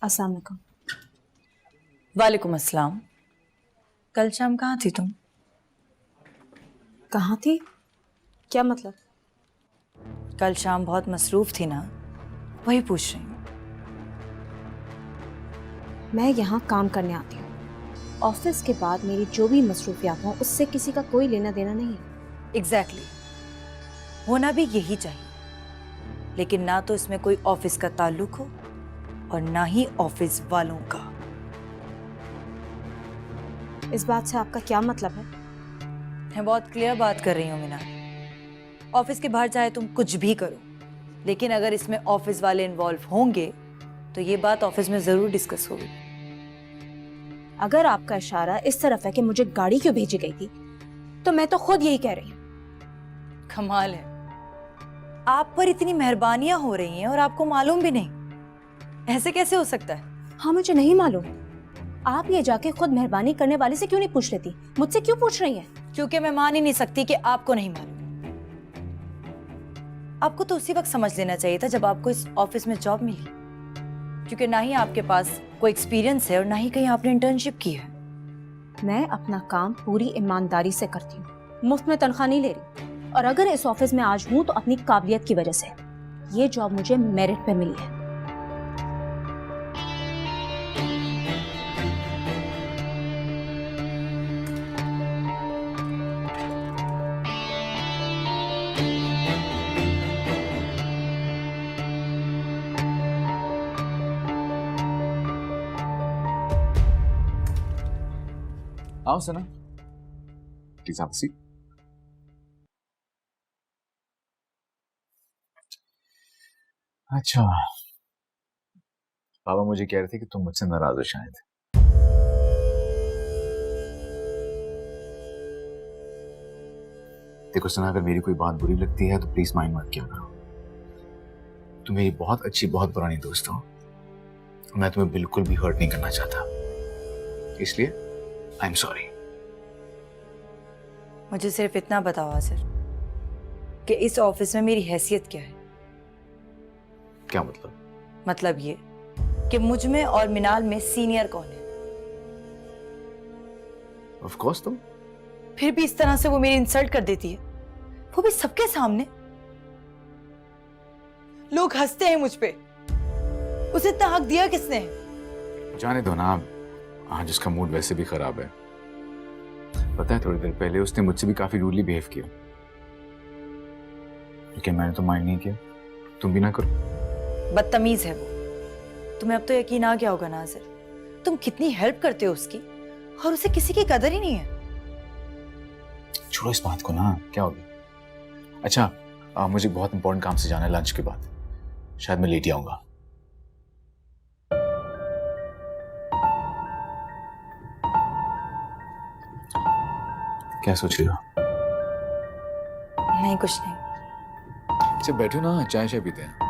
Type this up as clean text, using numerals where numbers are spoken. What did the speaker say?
अस्सलाम वालेकुम। वालेकुम अस्सलाम। कल शाम कहाँ थी तुम? कहाँ थी? क्या मतलब? कल शाम बहुत मसरूफ थी ना, वही पूछ रही हूँ। मैं यहाँ काम करने आती हूँ। ऑफिस के बाद मेरी जो भी मसरूफियात हों उससे किसी का कोई लेना देना नहीं है। एग्जैक्टली, होना भी यही चाहिए, लेकिन ना तो इसमें कोई ऑफिस का ताल्लुक हो और ना ही ऑफिस वालों का। इस बात से आपका क्या मतलब है? मैं बहुत क्लियर बात कर रही हूँ मीना। ऑफिस के बाहर चाहे तुम कुछ भी करो, लेकिन अगर इसमें ऑफिस वाले इन्वॉल्व होंगे तो ये बात ऑफिस में जरूर डिस्कस होगी। अगर आपका इशारा इस तरफ है कि मुझे गाड़ी क्यों भेजी गई थी, तो मैं तो खुद यही कह रही हूँ। कमाल है, आप पर इतनी मेहरबानियां हो रही हैं और आपको मालूम भी नहीं। ऐसे कैसे हो सकता है? हाँ, मुझे नहीं मालूम। आप ये जाके खुद मेहरबानी करने वाले से क्यों नहीं पूछ लेती? मुझसे क्यों पूछ रही हैं? क्योंकि मैं मान ही नहीं सकती कि आपको नहीं मालूम। आपको तो उसी वक्त समझ लेना चाहिए था जब आपको इस ऑफिस में जॉब मिली, क्योंकि ना ही आपके पास कोई एक्सपीरियंस है और ना ही कहीं आपने इंटर्नशिप की है। मैं अपना काम पूरी ईमानदारी से करती हूँ, मुफ्त में तनख्वाह नहीं ले रही। और अगर इस ऑफिस में आज हूँ तो अपनी काबिलियत की वजह से। ये जॉब मुझे मेरिट पे मिली है। आओ सना, प्लीज have a seat. अच्छा, पापा मुझे कह रहे थे कि तुम मुझसे नाराज हो शायद। देखो सना, अगर मेरी कोई बात बुरी लगती है तो प्लीज माइंड मत किया करो। तुम मेरी बहुत अच्छी, बहुत पुरानी दोस्त हो। मैं तुम्हें बिल्कुल भी हर्ट नहीं करना चाहता, इसलिए आई एम सॉरी। मुझे सिर्फ इतना बताओ आसिर कि इस ऑफिस में मेरी हैसियत क्या है? क्या मतलब? मतलब ये कि मुझ में और मिनाल में सीनियर कौन है? ऑफ कोर्स तुम। फिर भी इस तरह से वो मेरी इंसल्ट कर देती है, वो भी सबके सामने। लोग हंसते हैं मुझ पे। उसे इतना हक दिया किसने? जाने दो ना, आज उसका मूड वैसे भी खराब है। पता है, थोड़ी देर पहले उसने मुझसे भी काफी रूडली बिहेव किया, लेकिन मैंने तो माइंड नहीं किया। तुम भी ना करो। बदतमीज है वो। तुम्हें अब तो यकीन आ गया होगा नाज़िर, तुम कितनी हेल्प करते हो उसकी और उसे किसी की कदर ही नहीं है। छोड़ो इस बात को ना, क्या हो गया? अच्छा, मुझे बहुत इंपॉर्टेंट काम से जाना है लंच के बाद, शायद मैं लेट ही आऊंगा। क्या सोच रही हो? नहीं, कुछ नहीं। अच्छा बैठो ना, चाय चाय पीते हैं।